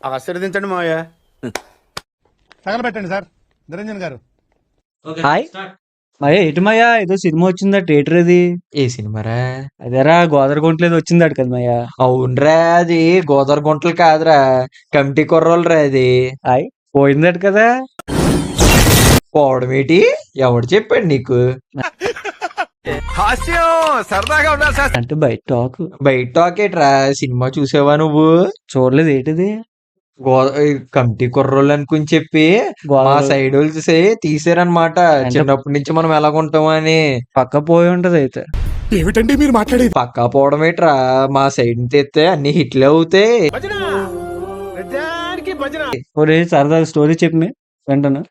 ఆశీర్వదించండి మావయ్య. తగలబెట్టండి సార్ నిరంజన్ గారు. హాయ్ మయ్య ఎటు మయ్యా ఏదో సినిమా వచ్చిందా థియేటర్ అది ఏ సినిమారా? అదేరా గోదరగుంటలో ఏదో వచ్చిందట కదా మయ్యా. అవునరా, అది గోదావరి గుంటలు కాదురా, కమిటీ కుర్రోళ్ళరా అది. హాయ్ పోయిందట కదా. పోవడం ఏంటి? ఎవడు చెప్పాడు నీకు? హాస్యం సరదాగా ఉండాలి సార్. అంటే బయట టాక్ బయట టాకేట్రా, సినిమా చూసావా నువ్వు? చూడలేదు ఏంటిది. కమిటీ కుర్రోళ్ళు అనుకుని చెప్పి మా సైడ్ వాళ్ళు తీసారనమాట. చిన్నప్పటి నుంచి మనం ఎలాగుంటాం అని. పక్క పోయి ఉంటది అయితే. ఏమిటండి మీరు మాట్లాడేది? పక్కా పోవడం ఏంట్రా, మా సైడ్ తెస్తే అన్ని హిట్లు అవుతాయి. ఒరే సరదా స్టోరీ చెప్పి వెంటనే.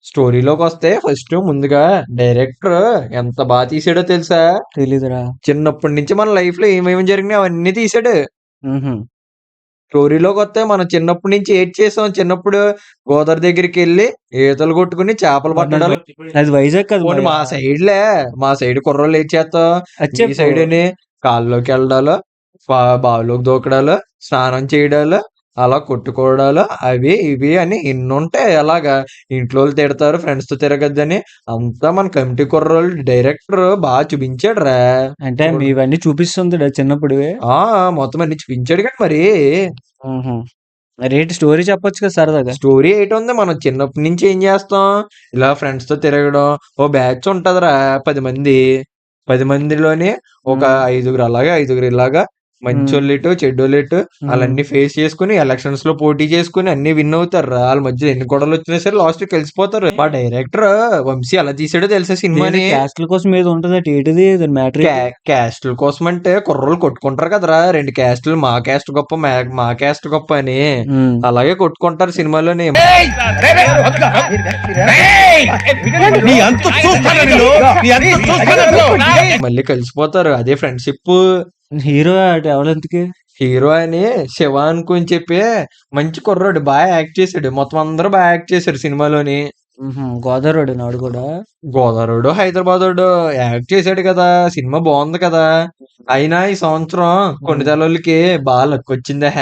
స్టోరీలోకి వస్తే ఫస్ట్ ముందుగా డైరెక్టర్ ఎంత బాగా తీసాడో తెలుసా? తెలీదురా. చిన్నప్పటి నుంచి మన లైఫ్ లో ఏమేమి జరిగినాయి అవన్నీ తీసాడు. మ్హూ. స్టోరీలోకి వస్తే మనం చిన్నప్పటి నుంచి ఏడ్ చేసాం. చిన్నప్పుడు గోదావరి దగ్గరికి వెళ్ళి ఈతలు కొట్టుకుని చేపలు పట్టడాలు. అది వైజాగ్ కదా పోనీ మా సైడ్ కుర్రోళ్ళు ఏడ్ చేస్తాం. ఈ సైడ్ అని కాళ్ళలోకి వెళ్ళడాలు, బావిలోకి దూకడాలు, స్నానం చేయడాలు, అలా కొట్టుకోవడాలు, అవి ఇవి అని ఎన్ని ఉంటాయి. అలాగా ఇంట్లో వాళ్ళు తిడతారు, ఫ్రెండ్స్ తో తిరగద్దని. అంతా మన కమిటీ కుర్రోళ్ళు డైరెక్టర్ బాగా చూపించాడు రా. అంటే మీవన్నీ చూపిస్తుంది చిన్నప్పుడు. మొత్తం అన్ని చూపించాడు కానీ మరి. రేట్ స్టోరీ చెప్పొచ్చు కదా సరదాగా. స్టోరీ ఏంటి ఉంది, మనం చిన్నప్పటి నుంచి ఏం చేస్తాం, ఇలా ఫ్రెండ్స్ తో తిరగడం. ఓ బ్యాచ్ ఉంటదిరా 10 మంది. 10 మందిలోని ఒక 5 ఇలాగా మంచోళ్ళెటు చెడ్డోళ్ళెటు వాళ్ళన్ని ఫేస్ చేసుకుని ఎలక్షన్స్ లో పోటీ చేసుకుని అన్ని విన్ అవుతారు. వాళ్ళ మధ్య ఎన్ని గొడవలు వచ్చినా సరే లాస్ట్ కలిసిపోతారు. మా డైరెక్టర్ వంశీ అలా తీసాడో తెలుసా సినిమాని? క్యాస్ట్ల కోసం ఏదో ఉంటది ఏంటిది మ్యాటర్. క్యాస్ట్ల కోసం అంటే కుర్రోళ్ళు కొట్టుకుంటారు కదరా, 2 క్యాస్టులు, మా క్యాస్ట్ గొప్ప మా క్యాస్ట్ గొప్ప అని. అలాగే కొట్టుకుంటారు సినిమాలోని. మళ్ళీ కలిసిపోతారు, అదే ఫ్రెండ్షిప్. హీరో ఎవరెంతకి? హీరో అని శివ అనుకుని చెప్పి మంచి కుర్రోడు, బాగా యాక్ట్ చేశాడు. మొత్తం అందరూ బాగా యాక్ట్ చేశారు సినిమాలోని. గోదావరి నాడు కూడా. గోదావరి హైదరాబాద్ యాక్ట్ చేశాడు కదా. సినిమా బాగుంది కదా. అయినా ఈ సంవత్సరం కొన్ని తలకి బాగా లక్ వచ్చిందా.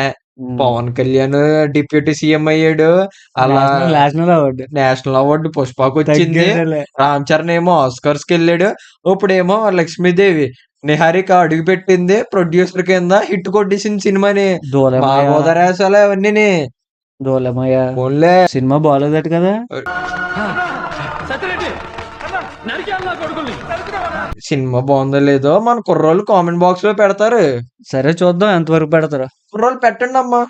పవన్ కళ్యాణ్ డిప్యూటీ సీఎం అయ్యాడు. అలా నేషనల్ అవార్డు పుష్పకు వచ్చింది. రామ్ చరణ్ ఏమో ఆస్కర్స్ కి వెళ్ళాడు. ఇప్పుడేమో లక్ష్మీదేవి నిహారిక అడుగు పెట్టింది ప్రొడ్యూసర్ కింద, హిట్ కొట్టేసింది సినిమాని. మా గోదావరి అవన్నీ దోలమయ్య సినిమా బాగాలేదట కదా. సినిమా బాగుందో లేదో మన కుర్రోళ్ళు కామెంట్ బాక్స్ లో పెడతారు. సరే చూద్దాం ఎంతవరకు పెడతారు. కుర్రోళ్ళు పెట్టండి అమ్మా.